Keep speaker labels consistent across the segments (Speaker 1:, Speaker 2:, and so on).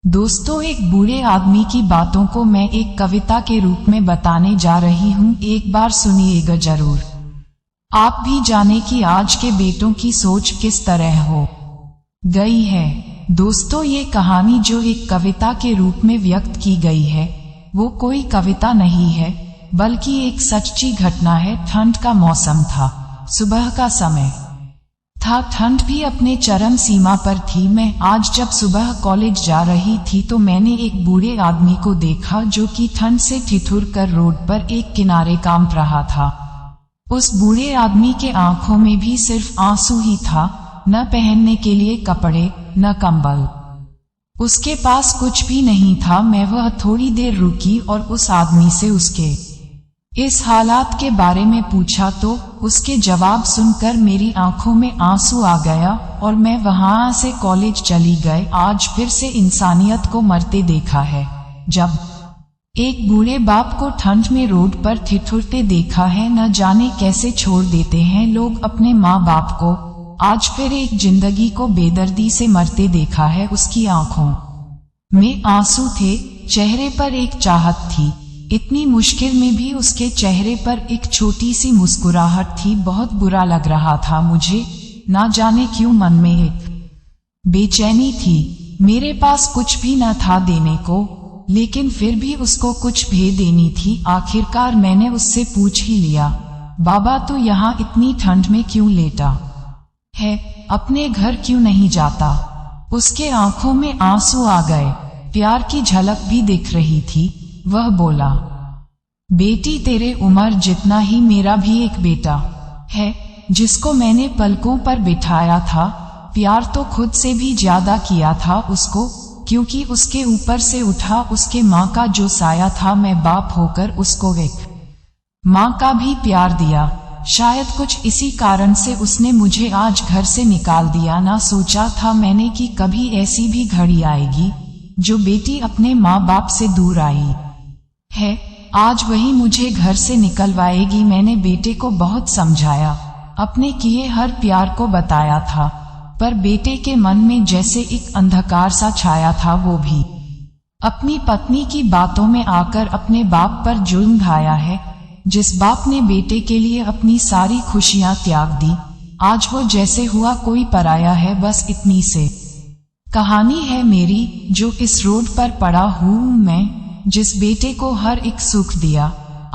Speaker 1: दोस्तों, एक बूढ़े आदमी की बातों को मैं एक कविता के रूप में बताने जा रही हूँ। एक बार सुनिएगा जरूर। आप भी जाने कि आज के बेटों की सोच किस तरह हो गई है। दोस्तों, ये कहानी जो एक कविता के रूप में व्यक्त की गई है, वो कोई कविता नहीं है, बल्कि एक सच्ची घटना है। ठंड का मौसम था, सुबह का समय था, ठंड भी अपने चरम सीमा पर थी। मैं आज जब सुबह कॉलेज जा रही थी तो मैंने एक बूढ़े आदमी को देखा जो कि ठंड से ठिठुर कर रोड पर एक किनारे काम रहा था। उस बूढ़े आदमी के आंखों में भी सिर्फ आंसू ही था, न पहनने के लिए कपड़े, न कंबल। उसके पास कुछ भी नहीं था। मैं वह थोड़ी देर रुकी और उस आदमी से उसके इस हालात के बारे में पूछा तो उसके जवाब सुनकर मेरी आंखों में आंसू आ गया और मैं वहां से कॉलेज चली गई। आज फिर से इंसानियत को मरते देखा है। जब एक बूढ़े बाप को ठंड में रोड पर ठिठुरते देखा है, न जाने कैसे छोड़ देते हैं लोग अपने माँ बाप को। आज फिर एक जिंदगी को बेदर्दी से मरते देखा है। उसकी आंखों में आंसू थे, चेहरे पर एक चाहत थी। इतनी मुश्किल में भी उसके चेहरे पर एक छोटी सी मुस्कुराहट थी। बहुत बुरा लग रहा था मुझे, ना जाने क्यों मन में एक बेचैनी थी। मेरे पास कुछ भी न था देने को, लेकिन फिर भी उसको कुछ भेद देनी थी। आखिरकार मैंने उससे पूछ ही लिया, बाबा तो यहाँ इतनी ठंड में क्यों लेटा है, अपने घर क्यों नहीं जाता? उसके आंखों में आंसू आ गए, प्यार की झलक भी दिख रही थी। वह बोला, बेटी तेरे उम्र जितना ही मेरा भी एक बेटा है, जिसको मैंने पलकों पर बिठाया था। प्यार तो खुद से भी ज्यादा किया था उसको, क्योंकि उसके ऊपर से उठा उसके माँ का जो साया था। मैं बाप होकर उसको एक माँ का भी प्यार दिया। शायद कुछ इसी कारण से उसने मुझे आज घर से निकाल दिया। ना सोचा था मैंने कि कभी ऐसी भी घड़ी आएगी जो बेटी अपने माँ बाप से दूर आई है। आज वही मुझे घर से निकलवाएगी। मैंने बेटे को बहुत समझाया, अपने किए हर प्यार को बताया था, पर बेटे के मन में जैसे एक अंधकार सा छाया था। वो भी अपनी पत्नी की बातों में आकर अपने बाप पर जुल्म ढाया है। जिस बाप ने बेटे के लिए अपनी सारी खुशियां त्याग दी, आज वो जैसे हुआ कोई पराया है। बस इतनी से कहानी है मेरी, जो इस रोड पर पड़ा हूँ मैं। जिस बेटे को हर एक सुख दिया,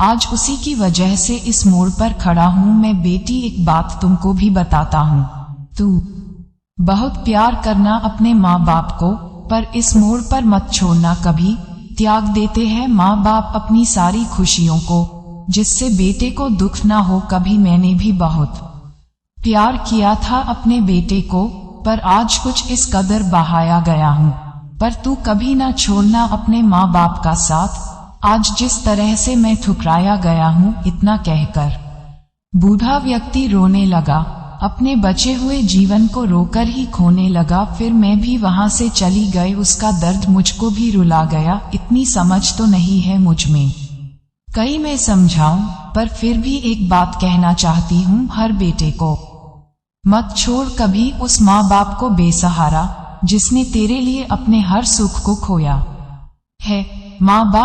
Speaker 1: आज उसी की वजह से इस मोड़ पर खड़ा हूँ मैं। बेटी, एक बात तुमको भी बताता हूँ, तू बहुत प्यार करना अपने माँ बाप को, पर इस मोड़ पर मत छोड़ना कभी। त्याग देते हैं माँ बाप अपनी सारी खुशियों को, जिससे बेटे को दुख ना हो कभी। मैंने भी बहुत प्यार किया था अपने बेटे को, पर आज कुछ इस कदर बहाया गया हूँ। पर तू कभी ना छोड़ना अपने माँ बाप का साथ। आज जिस तरह से मैं ठुकराया गया हूँ, इतना कहकर बूढ़ा व्यक्ति रोने लगा, अपने बचे हुए जीवन को रोकर ही खोने लगा। फिर मैं भी वहां से चली गई। उसका दर्द मुझको भी रुला गया। इतनी समझ तो नहीं है मुझ में, कहीं मैं समझाऊं, पर फिर भी एक बात कहना चाहती हूँ हर बेटे को, मत छोड़ कभी उस माँ बाप को बेसहारा, जिसने तेरे लिए अपने हर सुख को खोया है। माँ बाप